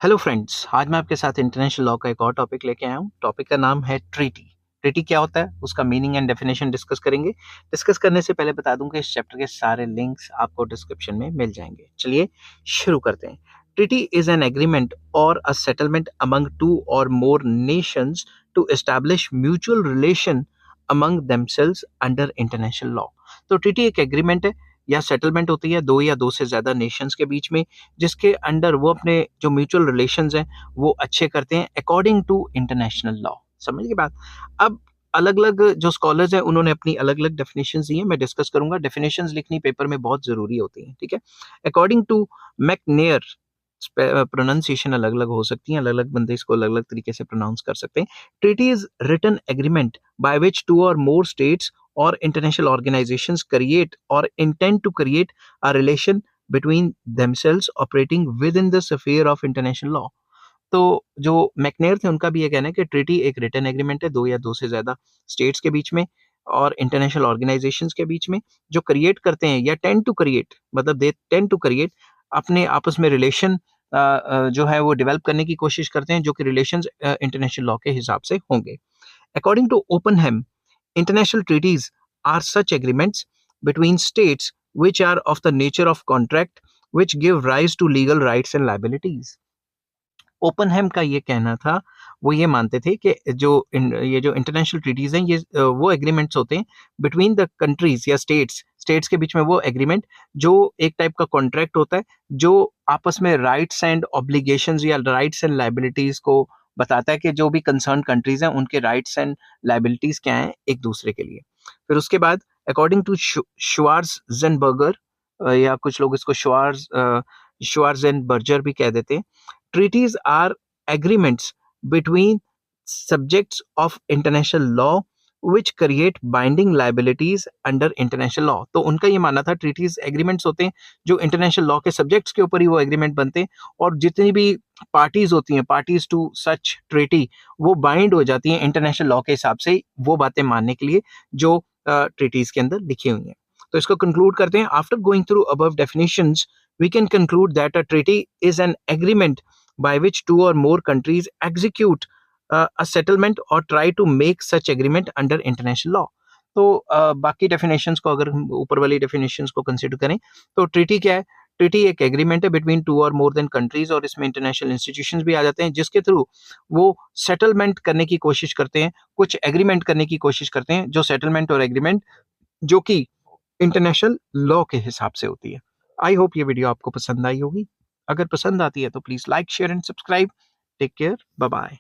Hello friends, आज मैं आपके साथ इंटरनेशनल लॉ का एक और टॉपिक लेके आया हूँ। टॉपिक का नाम है ट्रीटी। ट्रीटी क्या होता है, उसका मीनिंग एंड डेफिनेशन डिस्कस करेंगे। डिस्कस करने से पहले बता दूं कि इस चैप्टर के सारे लिंक्स आपको डिस्क्रिप्शन में मिल जाएंगे। चलिए शुरू करते हैं। ट्रीटी इज एन एग्रीमेंट और a settlement among two or more nations to establish mutual relation among themselves under international law. तो ट्रीटी एक एग्रीमेंट है या सेटलमेंट होती है दो या दो से ज्यादा नेशंस के बीच में, जिसके अंडर वो अपने जो म्यूचुअल रिलेशंस हैं वो अच्छे करते हैं अकॉर्डिंग टू इंटरनेशनल लॉ। समझ गए बात। अब अलग अलग जो स्कॉलर्स हैं उन्होंने अपनी अलग अलग डेफिनेशंस दी हैं, मैं डिस्कस करूंगा। डेफिनेशंस लिखनी पेपर में बहुत जरूरी होती हैं, ठीक है। अकॉर्डिंग टू मैकनेयर, प्रोनाउंसिएशन अलग अलग हो सकती है, अलग अलग बंदे इसको अलग अलग तरीके से प्रोनाउंस कर सकते हैं। Treaty is written agreement by which two or more states or international organisations create or intend to create a relation between themselves operating within the sphere of international law। तो जो मैकनेर थे उनका भी ये कहना है कि ट्रीटी एक रिटन एग्रीमेंट है दो या दो से ज्यादा स्टेट्स के बीच में और इंटरनेशनल ऑर्गेनाइजेशंस के बीच में, जो क्रिएट करते हैं या टेंड टू क्रिएट, मतलब दे टेंड टू क्रिएट अपने आपस में रिलेशन जो है वो डेवलप करने की कोशिश करते हैं, जो कि रिलेशंस इंटरनेशनल लॉ के हिसाब से होंगे। According to Oppenheim, international treaties are such agreements between states which are of the nature of contract which give rise to legal rights and liabilities। Oppenheim का ये कहना था, वो ये मानते थे कि ये जो इंटरनेशनल ट्रीटीज हैं ये वो एग्रीमेंट्स होते हैं बिटवीन द कंट्रीज या स्टेट्स के बीच में, वो एग्रीमेंट जो एक टाइप का कॉन्ट्रैक्ट होता है जो आपस में राइट्स एंड ऑब्लिगेशंस या राइट्स एंड लाइबिलिटीज को बताता है कि जो भी कंसर्न कंट्रीज हैं उनके राइट्स एंड लाइबिलिटीज क्या हैं एक दूसरे के लिए। फिर उसके बाद अकॉर्डिंग टू श्वार्ज़ेनबर्गर, या कुछ लोग इसको श्वार्ज़ेनबर्गर भी कह देते हैं, treaties are agreements between subjects of international law which create binding liabilities under international law। तो उनका ये मानना था ट्रीटीज एग्रीमेंट्स होते हैं जो इंटरनेशनल लॉ के सब्जेक्ट्स के ऊपर ही वो एग्रीमेंट बनते हैं, और जितनी भी पार्टीज होती हैं, पार्टीज टू सच ट्रीटी, वो बाइंड हो जाती हैं इंटरनेशनल लॉ के हिसाब से वो बातें मानने के लिए जो ट्रीटीज के अंदर लिखी हुई हैं। तो इसको कंक्लूड करते हैं। After going through above definitions we can conclude that a treaty is an agreement by which two or more countries execute a settlement or try to make such agreement under international law। तो बाकी definitions को अगर हम ऊपर वाली definitions को consider करें तो ट्रीटी क्या है? ट्रीटी एक एग्रीमेंट है between two or more than countries, और इसमें इंटरनेशनल इंस्टीट्यूशंस भी आ जाते हैं जिसके थ्रू वो सेटलमेंट करने की कोशिश करते हैं, कुछ एग्रीमेंट करने की कोशिश करते हैं, जो सेटलमेंट और एग्रीमेंट जो कि इंटरनेशनल लॉ के हिसाब से होती है। आई होप ये वीडियो आपको पसंद आई होगी। अगर पसंद आती है तो please like share and subscribe. Take care, bye bye.